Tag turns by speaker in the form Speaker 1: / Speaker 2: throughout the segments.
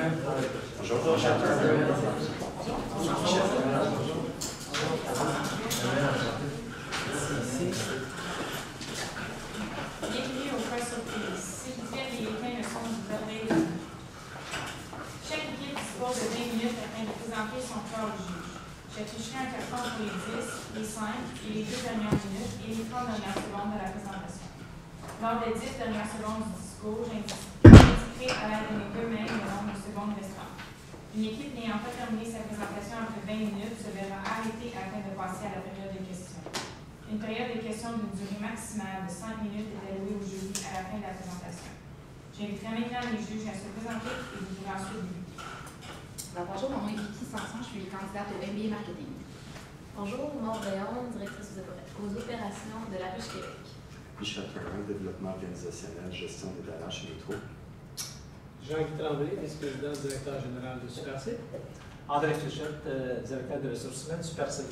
Speaker 1: Bienvenue au First Surprise. S'il vous plaît, les mains ne sont données. Chaque équipe dispose de 20 minutes afin de présenter son corps au juge. J'afficherai un carton pour les 10, les 5 et les 2 dernières minutes et les 30 dernières secondes de la présentation. Lors des 10 dernières secondes du discours, j'indiquerai à l'aide de mes 2 mains le nombre de secondes restantes. Une équipe n'ayant pas terminé sa présentation après 20 minutes se verra arrêtée afin de passer à la période de questions. Une période de questions d'une durée maximale de 5 minutes est allouée au jury à la fin de la présentation. J'inviterai maintenant les juges à se présenter et vous pourrez ensuite débuter.
Speaker 2: Bonjour, mon nom est Vicky Sanson, je suis candidate au MBA Marketing.
Speaker 3: Bonjour, Maud Léon, directrice aux opérations de la Ruche Québec.
Speaker 4: Michel Perrin, développement organisationnel, gestion des talents chez Métro.
Speaker 5: Jean-Guy Tremblay, vice-président, directeur général de Super C.
Speaker 6: André Fléchette, directeur de ressources humaines, Super C.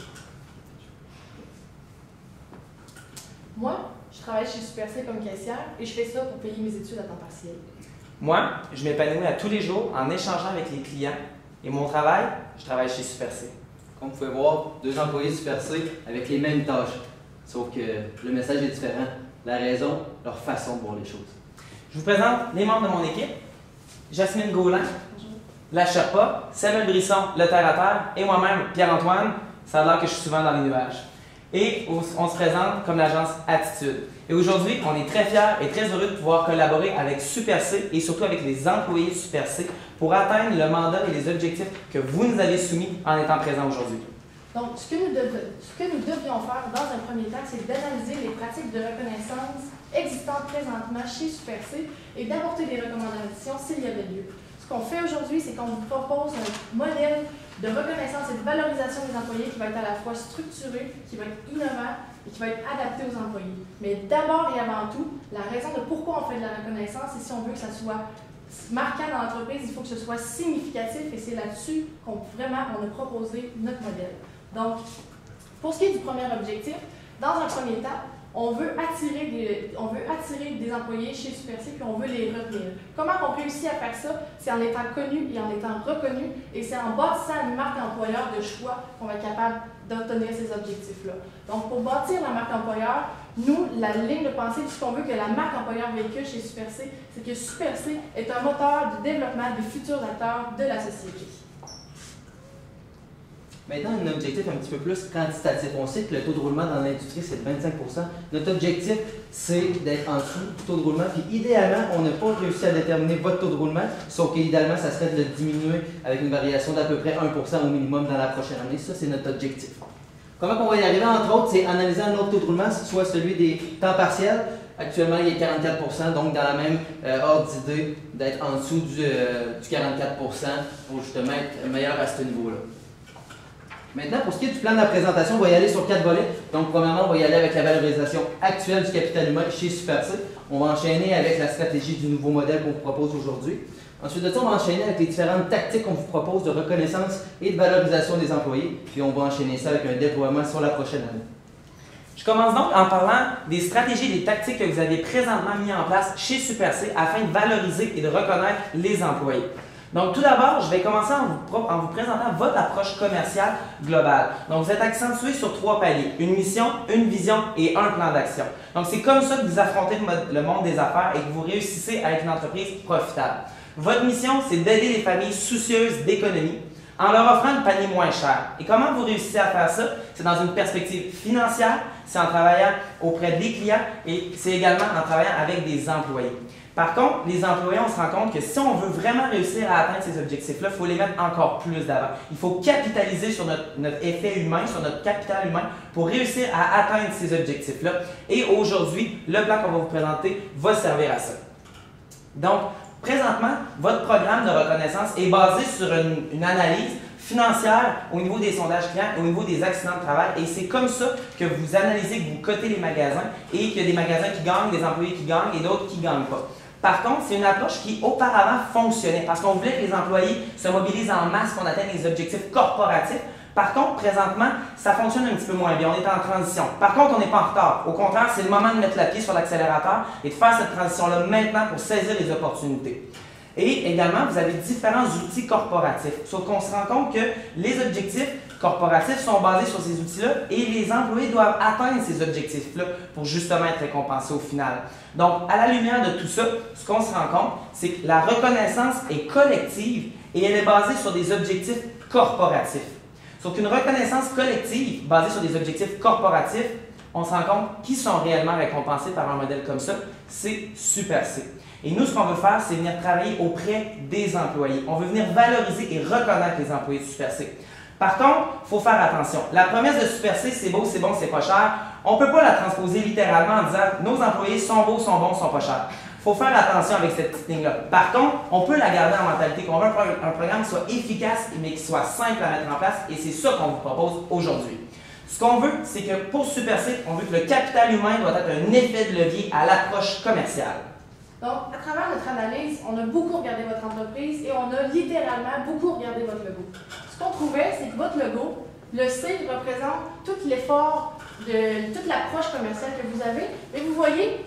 Speaker 7: Moi, je travaille chez Super C comme caissière et je fais ça pour payer mes études à temps partiel.
Speaker 8: Moi, je m'épanouis à tous les jours en échangeant avec les clients. Et mon travail, je travaille chez Super C.
Speaker 9: Comme vous pouvez voir, 2 employés Super C avec les mêmes tâches. Sauf que le message est différent. La raison, leur façon de voir les choses.
Speaker 8: Je vous présente les membres de mon équipe. Jasmine Gaulin, la Sherpa, Samuel Brisson, le terre-à-terre, et moi-même, Pierre-Antoine. Ça a l'air que je suis souvent dans les nuages. Et on se présente comme l'agence Attitude. Et aujourd'hui, on est très fiers et très heureux de pouvoir collaborer avec Super C et surtout avec les employés Super C pour atteindre le mandat et les objectifs que vous nous avez soumis en étant présents aujourd'hui.
Speaker 7: Donc, ce que nous devions faire dans un premier temps, c'est d'analyser les pratiques de reconnaissance existantes présentement chez Super C et d'apporter des recommandations s'il y avait lieu. Ce qu'on fait aujourd'hui, c'est qu'on vous propose un modèle de reconnaissance et de valorisation des employés qui va être à la fois structuré, qui va être innovant et qui va être adapté aux employés. Mais d'abord et avant tout, la raison de pourquoi on fait de la reconnaissance, c'est si on veut que ça soit marquant dans l'entreprise, il faut que ce soit significatif et c'est là-dessus qu'on vraiment on a proposé notre modèle. Donc, pour ce qui est du premier objectif, dans un premier temps, on veut attirer des employés chez Super C puis on veut les retenir. Comment on réussit à faire ça? C'est en étant connu et en étant reconnu et c'est en bâtissant une marque employeur de choix qu'on va être capable d'obtenir ces objectifs-là. Donc, pour bâtir la marque employeur, nous, la ligne de pensée, tout ce qu'on veut que la marque employeur véhicule chez Super C, c'est que Super C est un moteur de développement des futurs acteurs de la société.
Speaker 9: Maintenant, un objectif un petit peu plus quantitatif. On sait que le taux de roulement dans l'industrie, c'est de 25 %. Notre objectif, c'est d'être en dessous du taux de roulement. Puis idéalement, on n'a pas réussi à déterminer votre taux de roulement, sauf qu'idéalement, ça serait de le diminuer avec une variation d'à peu près 1 % au minimum dans la prochaine année. Ça, c'est notre objectif. Comment on va y arriver, entre autres, c'est analyser un autre taux de roulement, soit celui des temps partiels. Actuellement, il est 44 %, donc dans la même ordre d'idée d'être en dessous du 44 % pour justement être meilleur à ce niveau-là. Maintenant, pour ce qui est du plan de la présentation, on va y aller sur 4 volets. Donc, premièrement, on va y aller avec la valorisation actuelle du capital humain chez Super C. On va enchaîner avec la stratégie du nouveau modèle qu'on vous propose aujourd'hui. Ensuite de ça, on va enchaîner avec les différentes tactiques qu'on vous propose de reconnaissance et de valorisation des employés. Puis, on va enchaîner ça avec un déploiement sur la prochaine année.
Speaker 8: Je commence donc en parlant des stratégies et des tactiques que vous avez présentement mis en place chez Super C afin de valoriser et de reconnaître les employés. Donc, tout d'abord, je vais commencer en vous présentant votre approche commerciale globale. Donc, vous êtes accentué sur 3 paliers, une mission, une vision et un plan d'action. Donc, c'est comme ça que vous affrontez le monde des affaires et que vous réussissez à être une entreprise profitable. Votre mission, c'est d'aider les familles soucieuses d'économie en leur offrant un panier moins cher. Et comment vous réussissez à faire ça? C'est dans une perspective financière, c'est en travaillant auprès des clients et c'est également en travaillant avec des employés. Par contre, les employés, on se rend compte que si on veut vraiment réussir à atteindre ces objectifs-là, il faut les mettre encore plus d'avant. Il faut capitaliser sur notre effet humain, sur notre capital humain pour réussir à atteindre ces objectifs-là. Et aujourd'hui, le plan qu'on va vous présenter va servir à ça. Donc, présentement, votre programme de reconnaissance est basé sur une analyse financière au niveau des sondages clients et au niveau des accidents de travail. Et c'est comme ça que vous analysez, que vous cotez les magasins et qu'il y a des magasins qui gagnent, des employés qui gagnent et d'autres qui ne gagnent pas. Par contre, c'est une approche qui auparavant fonctionnait parce qu'on voulait que les employés se mobilisent en masse, qu'on atteigne les objectifs corporatifs. Par contre, présentement, ça fonctionne un petit peu moins bien. On est en transition. Par contre, on n'est pas en retard. Au contraire, c'est le moment de mettre la pied sur l'accélérateur et de faire cette transition-là maintenant pour saisir les opportunités. Et également, vous avez différents outils corporatifs. Sauf qu'on se rend compte que les objectifs corporatifs sont basés sur ces outils-là et les employés doivent atteindre ces objectifs-là pour justement être récompensés au final. Donc, à la lumière de tout ça, ce qu'on se rend compte, c'est que la reconnaissance est collective et elle est basée sur des objectifs corporatifs. Sauf qu'une reconnaissance collective basée sur des objectifs corporatifs, on se rend compte qui sont réellement récompensés par un modèle comme ça, c'est Super C. Et nous, ce qu'on veut faire, c'est venir travailler auprès des employés. On veut venir valoriser et reconnaître les employés de Super C. Par contre, il faut faire attention. La promesse de Super C, c'est beau, c'est bon, c'est pas cher. On ne peut pas la transposer littéralement en disant « nos employés sont beaux, sont bons, sont pas chers ». Il faut faire attention avec cette petite ligne-là. Par contre, on peut la garder en mentalité, qu'on veut un programme qui soit efficace, mais qui soit simple à mettre en place, et c'est ça qu'on vous propose aujourd'hui. Ce qu'on veut, c'est que pour Super C, on veut que le capital humain doit être un effet de levier à l'approche commerciale.
Speaker 7: Donc, à travers notre analyse, on a beaucoup regardé votre entreprise et on a littéralement beaucoup regardé votre logo. Ce qu'on trouvait, c'est que votre logo, le C représente tout l'effort, toute l'approche commerciale que vous avez. Et vous voyez,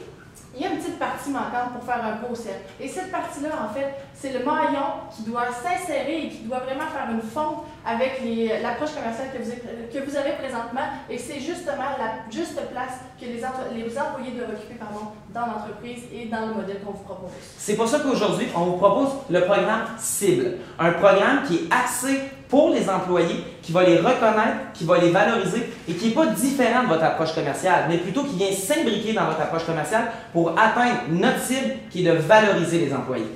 Speaker 7: il y a une petite partie manquante pour faire un beau cercle. Et cette partie-là, en fait, c'est le maillon qui doit s'insérer et qui doit vraiment faire une fonte avec l'approche commerciale que vous avez présentement. Et c'est justement la juste place que les employés doivent occuper dans l'entreprise et dans le modèle qu'on vous propose.
Speaker 8: C'est pour ça qu'aujourd'hui, on vous propose le programme Cible. Un programme qui est axé pour les employés, qui va les reconnaître, qui va les valoriser et qui n'est pas différent de votre approche commerciale, mais plutôt qui vient s'imbriquer dans votre approche commerciale pour atteindre notre cible qui est de valoriser les employés.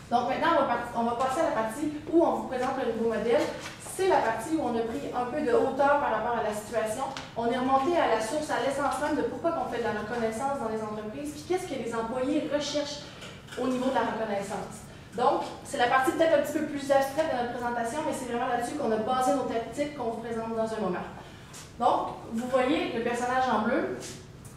Speaker 7: Donc maintenant, on va passer à la partie où on vous présente le nouveau modèle. C'est la partie où on a pris un peu de hauteur par rapport à la situation. On est remonté à la source, à l'essence même de pourquoi on fait de la reconnaissance dans les entreprises, puis qu'est-ce que les employés recherchent au niveau de la reconnaissance. Donc, c'est la partie peut-être un petit peu plus abstraite de notre présentation, mais c'est vraiment là-dessus qu'on a basé nos tactiques qu'on vous présente dans un moment. Donc, vous voyez le personnage en bleu,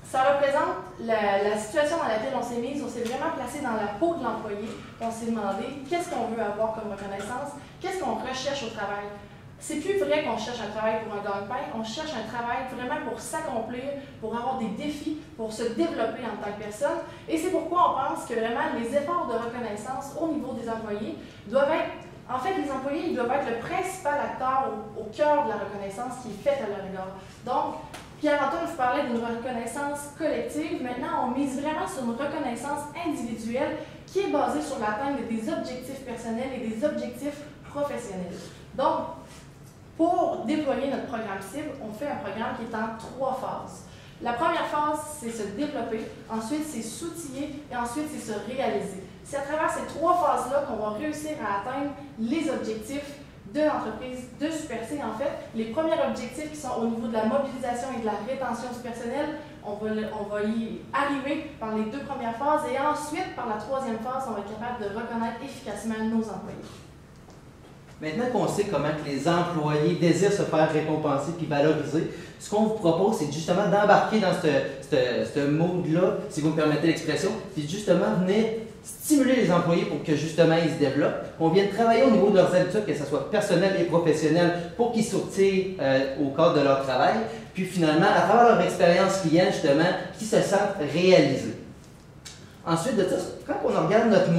Speaker 7: ça représente la situation dans laquelle on s'est mise. On s'est vraiment placé dans la peau de l'employé. On s'est demandé qu'est-ce qu'on veut avoir comme reconnaissance, qu'est-ce qu'on recherche au travail. C'est plus vrai qu'on cherche un travail pour un gagne-pain, on cherche un travail vraiment pour s'accomplir, pour avoir des défis, pour se développer en tant que personne. Et c'est pourquoi on pense que vraiment les efforts de reconnaissance au niveau des employés doivent être, en fait, les employés ils doivent être le principal acteur au cœur de la reconnaissance qui est faite à leur égard. Donc, Pierre-Antoine vous parlait d'une reconnaissance collective. Maintenant, on mise vraiment sur une reconnaissance individuelle qui est basée sur l'atteinte des objectifs personnels et des objectifs professionnels. Donc, pour déployer notre programme cible, on fait un programme qui est en 3 phases. La première phase, c'est se développer, ensuite c'est s'outiller et ensuite c'est se réaliser. C'est à travers ces 3 phases-là qu'on va réussir à atteindre les objectifs de l'entreprise de Super C. En fait, les premiers objectifs qui sont au niveau de la mobilisation et de la rétention du personnel, on va y arriver par les 2 premières phases et ensuite, par la 3e phase, on va être capable de reconnaître efficacement nos employés.
Speaker 9: Maintenant qu'on sait comment que les employés désirent se faire récompenser puis valoriser, ce qu'on vous propose, c'est justement d'embarquer dans ce mode-là, si vous me permettez l'expression, puis justement venir stimuler les employés pour que justement ils se développent. On vient de travailler au niveau de leurs habitudes, que ce soit personnel et professionnel, pour qu'ils sortent au cadre de leur travail, puis finalement, à travers leur expérience client, justement, qu'ils se sentent réalisés. Ensuite de ça, quand on regarde notre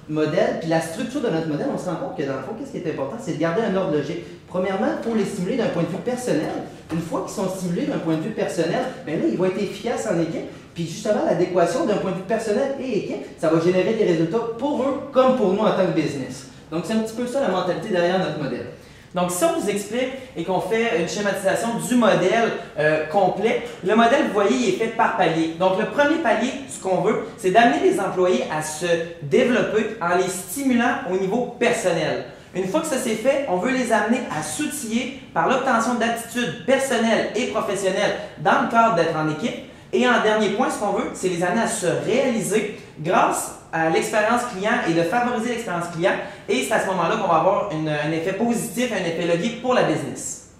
Speaker 9: modèle, puis la structure de notre modèle, on se rend compte que dans le fond, qu'est-ce qui est important, c'est de garder un ordre logique. Premièrement, il faut les stimuler d'un point de vue personnel. Une fois qu'ils sont stimulés d'un point de vue personnel, bien là, ils vont être efficaces en équipe. Puis justement, l'adéquation d'un point de vue personnel et équipe, ça va générer des résultats pour eux comme pour nous en tant que business. Donc, c'est un petit peu ça la mentalité derrière notre modèle.
Speaker 8: Donc, si on vous explique et qu'on fait une schématisation du modèle complet, le modèle, vous voyez, il est fait par palier. Donc, le premier palier, ce qu'on veut, c'est d'amener les employés à se développer en les stimulant au niveau personnel. Une fois que ça s'est fait, on veut les amener à s'outiller par l'obtention d'aptitudes personnelles et professionnelles dans le cadre d'être en équipe. Et en dernier point, ce qu'on veut, c'est les amener à se réaliser grâce à l'expérience client et de favoriser l'expérience client. Et c'est à ce moment-là qu'on va avoir un effet positif, un effet levier pour la business.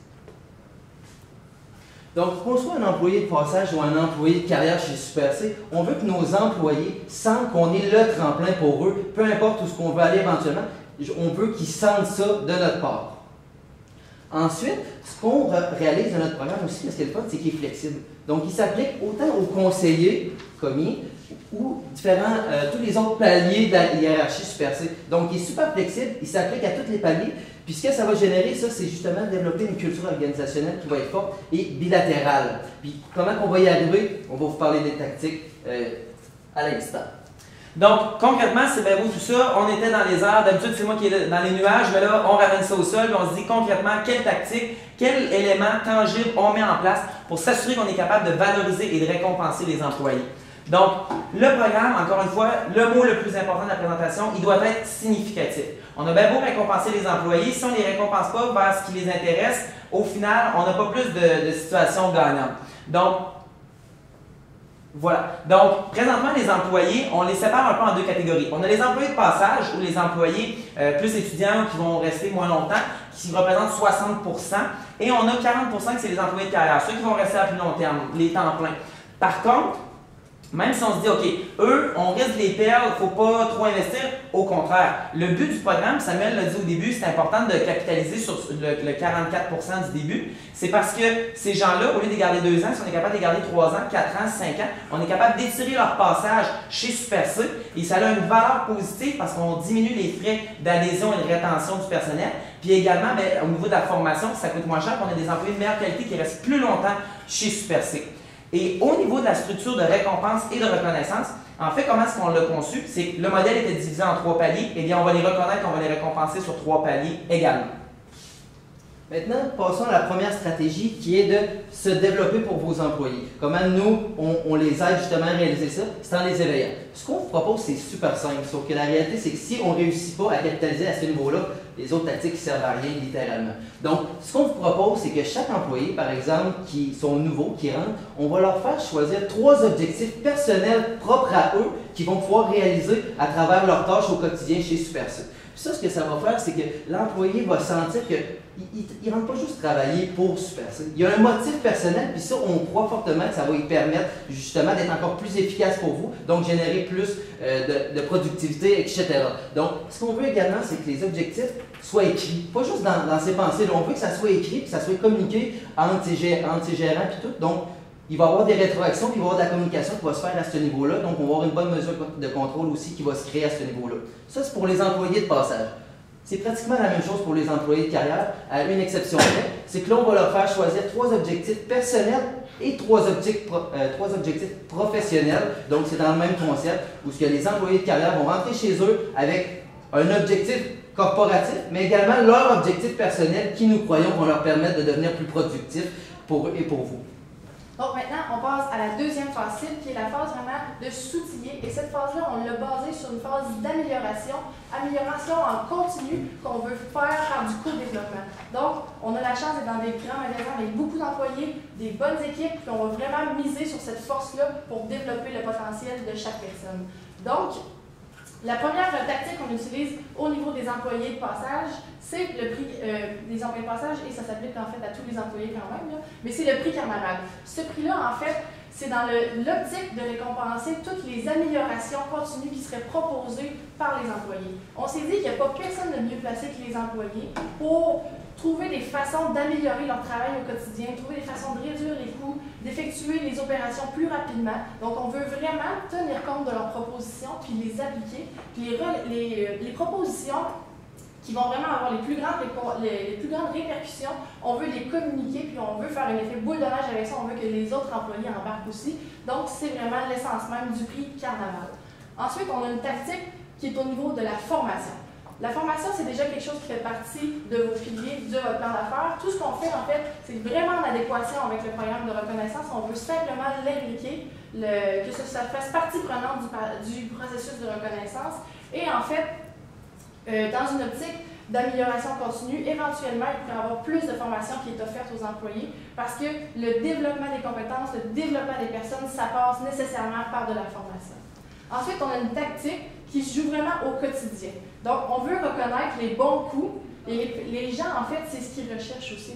Speaker 9: Donc, qu'on soit un employé de passage ou un employé de carrière chez Super C, on veut que nos employés sentent qu'on est le tremplin pour eux, peu importe où ce qu'on veut aller éventuellement, on veut qu'ils sentent ça de notre part. Ensuite, ce qu'on réalise dans notre programme aussi, parce que le fun, c'est qu'il est flexible. Donc, il s'applique autant aux conseillers commis ou tous les autres paliers de la hiérarchie Super C. Donc, il est super flexible, il s'applique à tous les paliers. Puis ce que ça va générer, ça, c'est justement développer une culture organisationnelle qui va être forte et bilatérale. Puis comment on va y arriver? On va vous parler des tactiques à l'instant.
Speaker 8: Donc, concrètement, c'est bien beau tout ça. On était dans les airs. D'habitude, c'est moi qui est dans les nuages, mais là, on ramène ça au sol. Puis on se dit concrètement quelle tactique, quel élément tangible on met en place pour s'assurer qu'on est capable de valoriser et de récompenser les employés. Donc, le programme, encore une fois, le mot le plus important de la présentation, il doit être significatif. On a bien beau récompenser les employés, si on ne les récompense pas vers ce qui les intéresse, au final, on n'a pas plus de situations gagnantes. Donc, voilà. Donc, présentement, les employés, on les sépare un peu en deux catégories. On a les employés de passage ou les employés plus étudiants qui vont rester moins longtemps, qui représentent 60%. Et on a 40% que c'est les employés de carrière, ceux qui vont rester à plus long terme, les temps pleins. Par contre, même si on se dit, OK, eux, on risque de les perdre, il ne faut pas trop investir, au contraire. Le but du programme, Samuel l'a dit au début, c'est important de capitaliser sur le 44% du début. C'est parce que ces gens-là, au lieu de les garder 2 ans, si on est capable de les garder 3 ans, 4 ans, 5 ans, on est capable d'étirer leur passage chez Super C et ça a une valeur positive parce qu'on diminue les frais d'adhésion et de rétention du personnel. Puis également, bien, au niveau de la formation, ça coûte moins cher, on a des employés de meilleure qualité qui restent plus longtemps chez Super C. Et au niveau de la structure de récompense et de reconnaissance, en fait, comment est-ce qu'on l'a conçu? C'est que le modèle était divisé en 3 paliers. Eh bien, on va les reconnaître, on va les récompenser sur 3 paliers également.
Speaker 9: Maintenant, passons à la première stratégie qui est de se développer pour vos employés. Comment nous, on les aide justement à réaliser ça? C'est en les éveillant. Ce qu'on vous propose, c'est super simple, sauf que la réalité, c'est que si on ne réussit pas à capitaliser à ce niveau-là, les autres tactiques ne servent à rien littéralement. Donc, ce qu'on vous propose, c'est que chaque employé, par exemple, qui sont nouveaux, qui rentrent, on va leur faire choisir 3 objectifs personnels propres à eux qu'ils vont pouvoir réaliser à travers leurs tâches au quotidien chez Super C. Puis ça, ce que ça va faire, c'est que l'employé va sentir qu'il ne rentre pas juste travailler pour Super C. Il y a un motif personnel, puis ça, on croit fortement que ça va lui permettre justement d'être encore plus efficace pour vous, donc générer plus de productivité, etc. Donc, ce qu'on veut également, c'est que les objectifs soient écrits, pas juste dans ses pensées. Là, on veut que ça soit écrit, que ça soit communiqué entre ses gérants, puis tout. Donc, il va y avoir des rétroactions, puis il va y avoir de la communication qui va se faire à ce niveau-là. Donc, on va avoir une bonne mesure de contrôle aussi qui va se créer à ce niveau-là. Ça, c'est pour les employés de passage. C'est pratiquement la même chose pour les employés de carrière, à une exception près. C'est que là, on va leur faire choisir 3 objectifs personnels et 3 objectifs professionnels. Donc, c'est dans le même concept où les employés de carrière vont rentrer chez eux avec un objectif corporatif, mais également leur objectif personnel qui, nous croyons, vont leur permettre de devenir plus productifs pour eux et pour vous.
Speaker 7: Donc maintenant, on passe à la deuxième phase cible, qui est la phase vraiment de s'outiller. Et cette phase-là, on l'a basée sur une phase d'amélioration, amélioration en continu qu'on veut faire par du co-développement. Donc, on a la chance d'être dans des grands magasins avec beaucoup d'employés, des bonnes équipes, puis on va vraiment miser sur cette force-là pour développer le potentiel de chaque personne. Donc, la première tactique qu'on utilise au niveau des employés de passage, c'est le prix des employés de passage, et ça s'applique en fait à tous les employés quand même, là, mais c'est le prix camarade. Ce prix-là, en fait, c'est dans l'optique de récompenser toutes les améliorations continues qui seraient proposées par les employés. On s'est dit qu'il n'y a pas personne de mieux placé que les employés pour trouver des façons d'améliorer leur travail au quotidien, trouver des façons de réduire les coûts, d'effectuer les opérations plus rapidement. Donc, on veut vraiment tenir compte de leurs propositions, puis les appliquer. Puis les propositions qui vont vraiment avoir les plus grandes répercussions, on veut les communiquer, puis on veut faire un effet boule de neige avec ça, on veut que les autres employés embarquent aussi. Donc, c'est vraiment l'essence même du prix carnaval. Ensuite, on a une tactique qui est au niveau de la formation. La formation, c'est déjà quelque chose qui fait partie de vos piliers, de votre plan d'affaires. Tout ce qu'on fait, en fait, c'est vraiment en adéquation avec le programme de reconnaissance. On veut simplement l'impliquer, que ça fasse partie prenante du processus de reconnaissance. Et en fait, dans une optique d'amélioration continue, éventuellement, il pourrait y avoir plus de formation qui est offerte aux employés parce que le développement des compétences, le développement des personnes, ça passe nécessairement par de la formation. Ensuite, on a une tactique qui se joue vraiment au quotidien. Donc, on veut reconnaître les bons coups et les gens, en fait, c'est ce qu'ils recherchent aussi.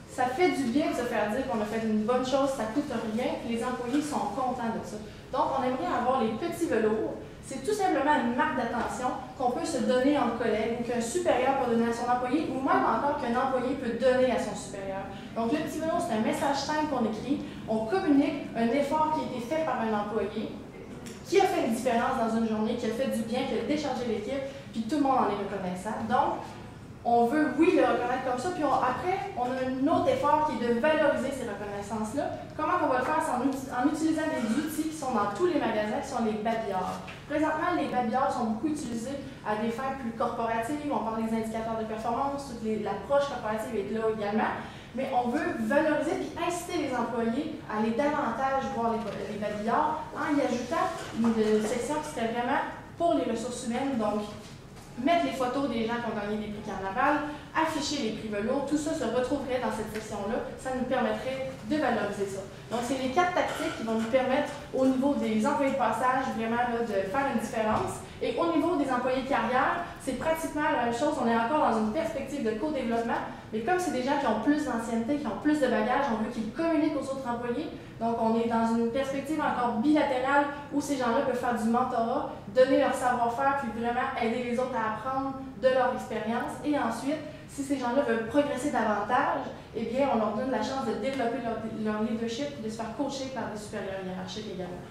Speaker 7: Ça fait du bien de se faire dire qu'on a fait une bonne chose, ça ne coûte rien, puis les employés sont contents de ça. Donc, on aimerait avoir les petits velours. C'est tout simplement une marque d'attention qu'on peut se donner entre collègues, ou qu'un supérieur peut donner à son employé, ou même encore qu'un employé peut donner à son supérieur. Donc, le petit velours, c'est un message simple qu'on écrit. On communique un effort qui a été fait par un employé. qui a fait une différence dans une journée, qui a fait du bien, qui a déchargé l'équipe, puis tout le monde en est reconnaissant. Donc, on veut, oui, le reconnaître comme ça, puis après, on a un autre effort qui est de valoriser ces reconnaissances-là. Comment on va le faire? C'est en utilisant des outils qui sont dans tous les magasins, qui sont les babillards. Présentement, les babillards sont beaucoup utilisés à des fins plus corporatives. On parle des indicateurs de performance, toute l'approche corporative est là également. Mais on veut valoriser et inciter les employés à aller davantage voir les babillards en y ajoutant une section qui serait vraiment pour les ressources humaines. Donc, mettre les photos des gens qui ont gagné des prix Carnaval, afficher les prix velours, tout ça se retrouverait dans cette section-là. Ça nous permettrait de valoriser ça. Donc, c'est les 4 tactiques qui vont nous permettre, au niveau des employés de passage, vraiment là, de faire une différence. Et au niveau des employés de carrière, c'est pratiquement la même chose. On est encore dans une perspective de co-développement. Mais comme c'est des gens qui ont plus d'ancienneté, qui ont plus de bagages, on veut qu'ils communiquent aux autres employés. Donc, on est dans une perspective encore bilatérale où ces gens-là peuvent faire du mentorat, donner leur savoir-faire, puis vraiment aider les autres à apprendre de leur expérience. Et ensuite, si ces gens-là veulent progresser davantage, eh bien, on leur donne la chance de développer leur leadership et de se faire coacher par des supérieurs hiérarchiques également.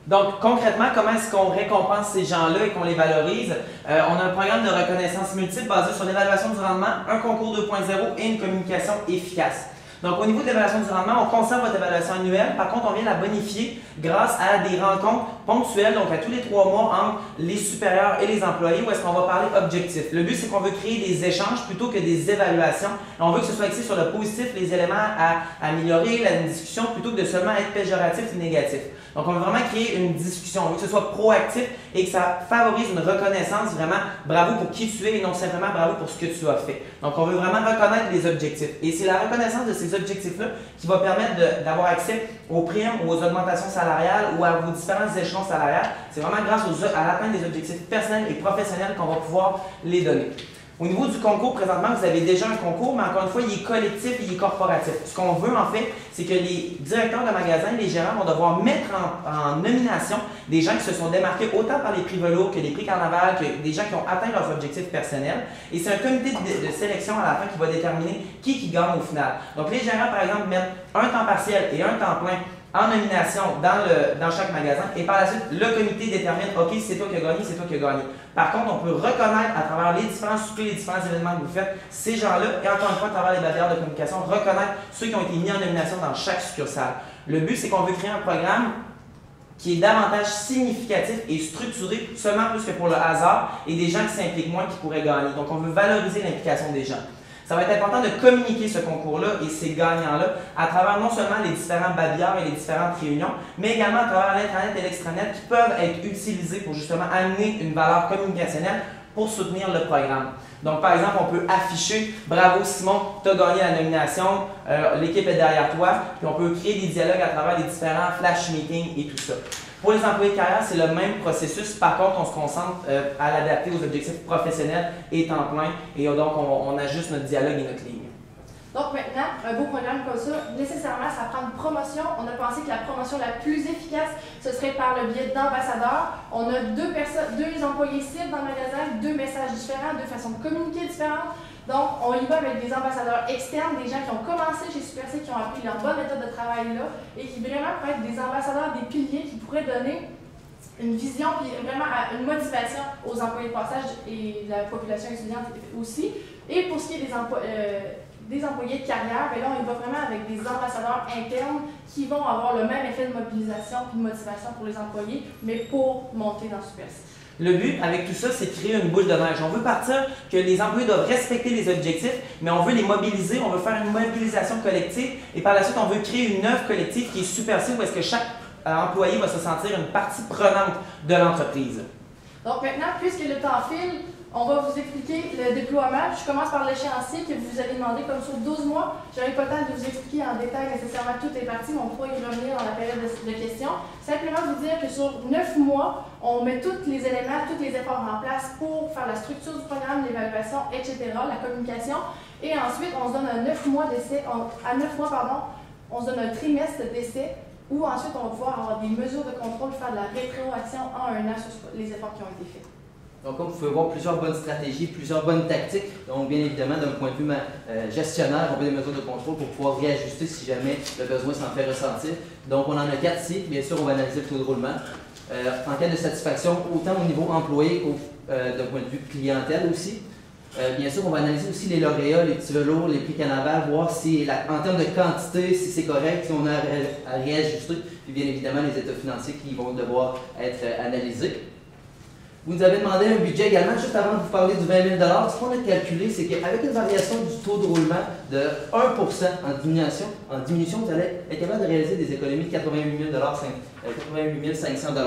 Speaker 8: Donc, concrètement, comment est-ce qu'on récompense ces gens-là et qu'on les valorise? On a un programme de reconnaissance multiple basé sur l'évaluation du rendement, un concours 2.0 et une communication efficace. Donc, au niveau de l'évaluation du rendement, on conserve votre évaluation annuelle. Par contre, on vient la bonifier grâce à des rencontres ponctuelles, donc à tous les 3 mois, entre les supérieurs et les employés, où est-ce qu'on va parler objectif. Le but, c'est qu'on veut créer des échanges plutôt que des évaluations. On veut que ce soit axé sur le positif, les éléments à améliorer, la discussion, plutôt que de seulement être péjoratif ou négatif. Donc, on veut vraiment créer une discussion. On veut que ce soit proactif et que ça favorise une reconnaissance, vraiment bravo pour qui tu es et non simplement bravo pour ce que tu as fait. Donc, on veut vraiment reconnaître les objectifs. Et c'est la reconnaissance de ces objectifs-là qui va permettre d'avoir accès aux primes ou aux augmentations salariales ou à vos différents échelons salariales. C'est vraiment grâce à l'atteinte des objectifs personnels et professionnels qu'on va pouvoir les donner. Au niveau du concours, présentement, vous avez déjà un concours, mais encore une fois, il est collectif et il est corporatif. Ce qu'on veut, en fait, c'est que les directeurs de magasins, les gérants vont devoir mettre en nomination des gens qui se sont démarqués autant par les prix velours que les prix Carnaval, que des gens qui ont atteint leurs objectifs personnels. Et c'est un comité de sélection à la fin qui va déterminer qui gagne au final. Donc, les gérants, par exemple, mettent un temps partiel et un temps plein en nomination dans chaque magasin et par la suite, le comité détermine, OK, c'est toi qui as gagné, c'est toi qui as gagné. Par contre, on peut reconnaître à travers les différents soupers, les différents événements que vous faites, ces gens-là, et encore une fois, à travers les barrières de communication, reconnaître ceux qui ont été mis en nomination dans chaque succursale. Le but, c'est qu'on veut créer un programme qui est davantage significatif et structuré, seulement plus que pour le hasard, et des gens qui s'impliquent moins qui pourraient gagner. Donc, on veut valoriser l'implication des gens. Ça va être important de communiquer ce concours-là et ces gagnants-là à travers non seulement les différents babillards et les différentes réunions, mais également à travers l'Intranet et l'Extranet qui peuvent être utilisés pour justement amener une valeur communicationnelle pour soutenir le programme. Donc, par exemple, on peut afficher « Bravo Simon, tu as gagné la nomination, l'équipe est derrière toi », puis on peut créer des dialogues à travers les différents flash meetings et tout ça. Pour les employés de carrière, c'est le même processus. Par contre, on se concentre à l'adapter aux objectifs professionnels et temps plein. Et donc, on ajuste notre dialogue et notre ligne.
Speaker 7: Donc maintenant, un beau programme comme ça, nécessairement, ça prend une promotion. On a pensé que la promotion la plus efficace, ce serait par le biais d'ambassadeurs. On a deux employés cibles dans le magasin, 2 messages différents, 2 façons de communiquer différentes. Donc, on y va avec des ambassadeurs externes, des gens qui ont commencé chez Super C, qui ont appris leur bonne méthode de travail là, et qui vraiment pourraient être des ambassadeurs, des piliers qui pourraient donner une vision et vraiment une motivation aux employés de passage et la population étudiante aussi. Et pour ce qui est des employés de carrière, bien là, on y va vraiment avec des ambassadeurs internes qui vont avoir le même effet de mobilisation et de motivation pour les employés, mais pour monter dans Super C.
Speaker 8: Le but avec tout ça, c'est de créer une boule de neige. On veut partir que les employés doivent respecter les objectifs, mais on veut les mobiliser, on veut faire une mobilisation collective et par la suite, on veut créer une œuvre collective qui est Super C où est-ce que chaque employé va se sentir une partie prenante de l'entreprise.
Speaker 7: Donc maintenant, puisque le temps file, on va vous expliquer le déploiement. Je commence par l'échéancier que vous avez demandé comme sur 12 mois. Je n'aurai pas le temps de vous expliquer en détail nécessairement toutes les parties, mais on pourra y revenir dans la période de questions. Simplement vous dire que sur 9 mois, on met tous les éléments, tous les efforts en place pour faire la structure du programme, l'évaluation, etc., la communication. Et ensuite, on se donne un 9 mois d'essai. À 9 mois, on se donne un trimestre d'essai où ensuite on va pouvoir avoir des mesures de contrôle, faire de la rétroaction en 1 an sur les efforts qui ont été faits.
Speaker 9: Donc, comme vous pouvez voir, plusieurs bonnes stratégies, plusieurs bonnes tactiques. Donc, bien évidemment, d'un point de vue gestionnaire, on veut des mesures de contrôle pour pouvoir réajuster si jamais le besoin s'en fait ressentir. Donc, on en a 4 ici. Bien sûr, on va analyser le taux de roulement. en cas de satisfaction, autant au niveau employé qu'au d'un point de vue clientèle aussi. Bien sûr, on va analyser aussi les lauréats, les petits velours, les prix Canaval, voir si, en termes de quantité, si c'est correct, si on a à réajuster, puis bien évidemment les états financiers qui vont devoir être analysés. Vous nous avez demandé un budget également, juste avant de vous parler du 20 000 $. Ce qu'on a calculé, c'est qu'avec une variation du taux de roulement de 1% en diminution, vous allez être capable de réaliser des économies de 88 500 $.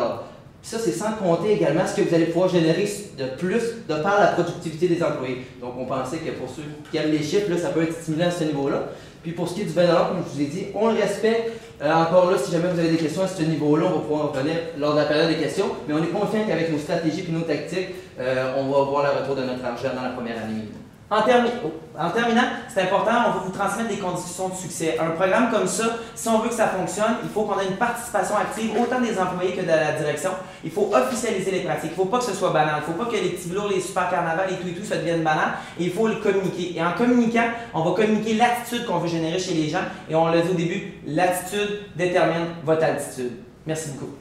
Speaker 9: Puis ça, c'est sans compter également ce que vous allez pouvoir générer de plus de par la productivité des employés. Donc, on pensait que pour ceux qui aiment les chiffres, là, ça peut être stimulant à ce niveau-là. Puis pour ce qui est du 20 $, comme je vous ai dit, on le respecte. Encore là, si jamais vous avez des questions à ce niveau-là, on va pouvoir revenir lors de la période des questions. Mais on est confiant qu'avec nos stratégies et nos tactiques, on va voir le retour de notre argent dans la première année.
Speaker 8: En terminant, c'est important, on va vous transmettre des conditions de succès. Un programme comme ça, si on veut que ça fonctionne, il faut qu'on ait une participation active, autant des employés que de la direction. Il faut officialiser les pratiques. Il ne faut pas que ce soit banal. Il ne faut pas que les petits velours, les super carnavals et tout, ça devienne banal. Et il faut le communiquer. Et en communiquant, on va communiquer l'attitude qu'on veut générer chez les gens. Et on l'a dit au début, l'attitude détermine votre altitude. Merci beaucoup.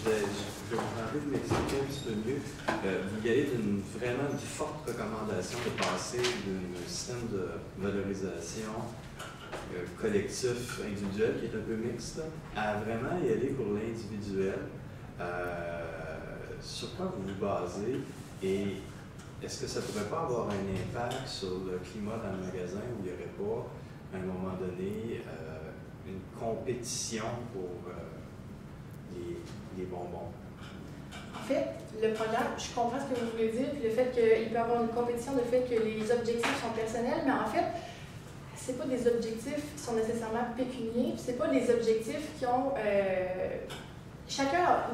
Speaker 4: Je vais vous demander de m'expliquer un petit peu mieux. Vous y allez vraiment une forte recommandation de passer d'un système de valorisation collectif individuel qui est un peu mixte à vraiment y aller pour l'individuel. Sur quoi vous vous basez et est-ce que ça ne pourrait pas avoir un impact sur le climat dans le magasin où il n'y aurait pas, à un moment donné, une compétition pour les bonbons?
Speaker 7: En fait, le programme, je comprends ce que vous voulez dire, puis le fait qu'il peut y avoir une compétition, le fait que les objectifs sont personnels, mais en fait, c'est pas des objectifs qui sont nécessairement pécuniaires, c'est pas des objectifs qui ont... chacun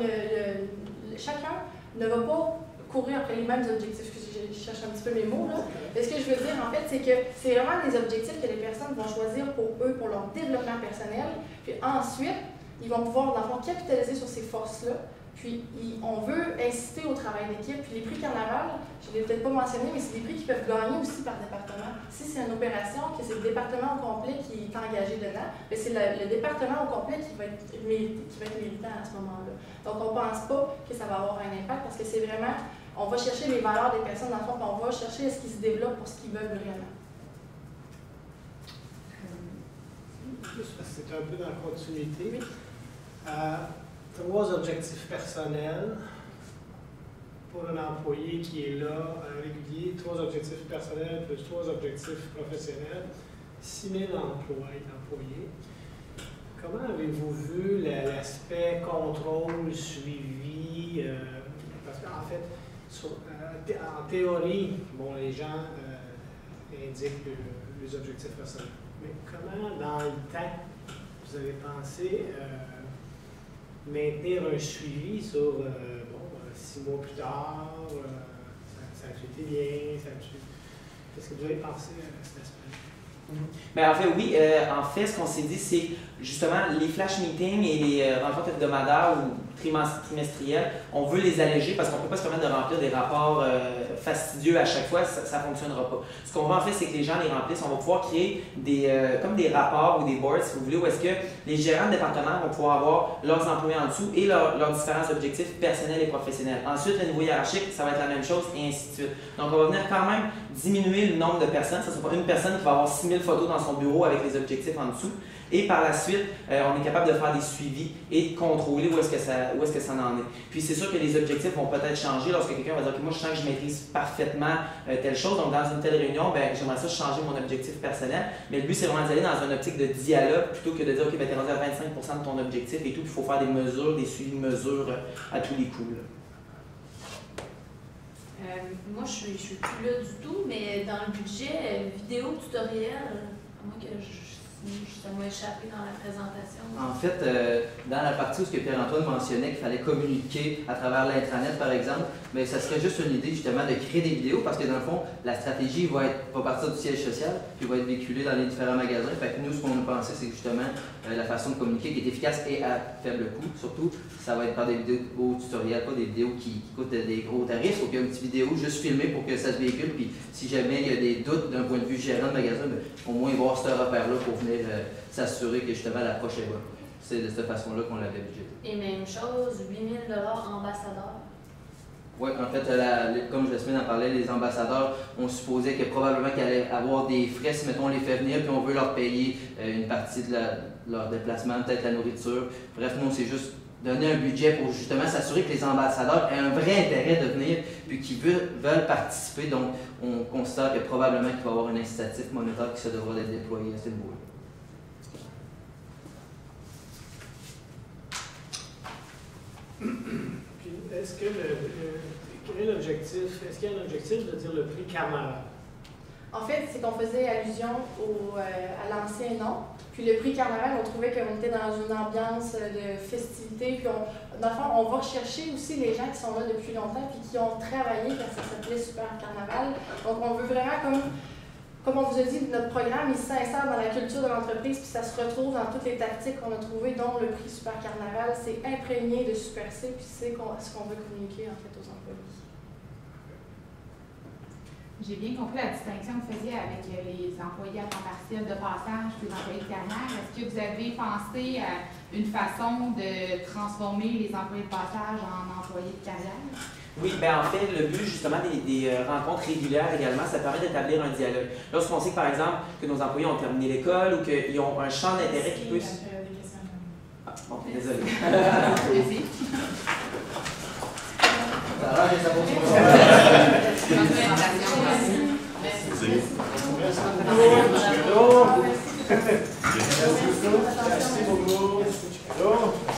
Speaker 7: ne va pas courir après les mêmes objectifs, je cherche un petit peu mes mots là. Mais ce que je veux dire en fait, c'est que c'est vraiment des objectifs que les personnes vont choisir pour eux, pour leur développement personnel, puis ensuite, ils vont pouvoir dans le fond capitaliser sur ces forces-là. Puis, on veut inciter au travail d'équipe. Puis, les prix Carnaval, je ne l'ai peut-être pas mentionné, mais c'est des prix qui peuvent gagner aussi par département. Si c'est une opération, que c'est le département au complet qui est engagé dedans, mais c'est le département au complet qui va être méritant à ce moment-là. Donc, on ne pense pas que ça va avoir un impact parce que c'est vraiment, on va chercher les valeurs des personnes dans le fond, puis on va chercher ce qu'ils se développent pour ce qu'ils veulent vraiment.
Speaker 5: Juste parce que c'est un peu dans la continuité. Oui. 3 objectifs personnels pour un employé qui est là, régulier, 3 objectifs personnels plus 3 objectifs professionnels, 6 000 employés. Comment avez-vous vu l'aspect contrôle, suivi? Parce qu'en fait, en théorie, bon, les gens indiquent les objectifs personnels. Mais comment, dans le temps, vous avez pensé maintenir un suivi sur 6 mois plus tard, ça a été bien, qu'est-ce que vous avez pensé à cet aspect?
Speaker 8: Mais en fait, oui, en fait, ce qu'on s'est dit, c'est justement les flash meetings et les rencontres hebdomadaires ou trimestrielles, on veut les alléger parce qu'on ne peut pas se permettre de remplir des rapports fastidieux à chaque fois, ça ne fonctionnera pas. Ce qu'on veut en fait, c'est que les gens les remplissent, on va pouvoir créer comme des rapports ou des boards, si vous voulez, où est-ce que les gérants de département vont pouvoir avoir leurs employés en dessous et leurs différents objectifs personnels et professionnels. Ensuite, le niveau hiérarchique, ça va être la même chose et ainsi de suite. Donc, on va venir quand même diminuer le nombre de personnes. Ça ne sera pas une personne qui va avoir 6 000 photos dans son bureau avec les objectifs en dessous. Et par la suite, on est capable de faire des suivis et de contrôler où est-ce que ça en est. Puis c'est sûr que les objectifs vont peut-être changer lorsque quelqu'un va dire que moi je sens que je maîtrise parfaitement telle chose. Donc dans une telle réunion, ben, j'aimerais ça changer mon objectif personnel. Mais le but c'est vraiment d'aller dans une optique de dialogue plutôt que de dire ok, ben, tu es rendu à 25% de ton objectif et tout. Il faut faire des mesures, des suivis de mesures à tous les coups.
Speaker 3: Moi je suis plus là du tout, mais dans le budget vidéo tutoriel, à moins que Ça m'a échappé dans la présentation.
Speaker 9: En fait, dans la partie où ce que Pierre-Antoine mentionnait qu'il fallait communiquer à travers l'intranet, par exemple, mais ça serait juste une idée justement de créer des vidéos parce que dans le fond, la stratégie va partir du siège social puis va être véhiculée dans les différents magasins. Fait que nous, ce qu'on a pensé, c'est justement la façon de communiquer qui est efficace et à faible coût. Surtout, ça va être par des vidéos tutoriels, pas des vidéos qui coûtent des gros tarifs. Il faut qu'il y ait une petite vidéo juste filmée pour que ça se véhicule. Puis si jamais il y a des doutes d'un point de vue gérant de magasin, ben, au moins voir ce repère-là pour venir s'assurer que justement l'approche est bonne. C'est de cette façon-là qu'on l'avait budgété.
Speaker 3: Et même chose, 8 000 ambassadeurs.
Speaker 9: Oui, en fait, comme Jasmine en parlait, les ambassadeurs, on supposait que probablement qu'il allait avoir des frais si, mettons, on les fait venir puis on veut leur payer une partie de leur déplacement, peut-être la nourriture. Bref, nous, c'est juste donner un budget pour justement s'assurer que les ambassadeurs aient un vrai intérêt de venir puis qu'ils veulent participer. Donc, on considère que probablement qu'il va y avoir un incitatif monétaire qui se devra être déployé à ce niveau-là.
Speaker 5: Puis, est-ce qu'il y a un objectif de dire le prix camarade?
Speaker 7: En fait, c'est qu'on faisait allusion à l'ancien nom. Puis le prix Carnaval, on trouvait qu'on était dans une ambiance de festivité. Puis dans le fond, on va rechercher aussi les gens qui sont là depuis longtemps puis qui ont travaillé quand ça s'appelait Super Carnaval. Donc on veut vraiment, comme on vous a dit, notre programme il s'insère dans la culture de l'entreprise puis ça se retrouve dans toutes les tactiques qu'on a trouvées, dont le prix Super Carnaval. C'est imprégné de Super C puis c'est ce qu'on veut communiquer en fait aux employés.
Speaker 2: J'ai bien compris la distinction que vous faisiez avec les employés à temps partiel de passage et les employés de carrière. Est-ce que vous avez pensé à une façon de transformer les employés de passage en employés de carrière?
Speaker 8: Oui, bien en fait, le but justement des rencontres régulières également, ça permet d'établir un dialogue. Lorsqu'on sait que, par exemple, que nos employés ont terminé l'école ou qu'ils ont un champ d'intérêt qui peut... Ah, bon, désolé.
Speaker 2: Merci.
Speaker 9: Ça a l'air que ça va
Speaker 5: Merci beaucoup.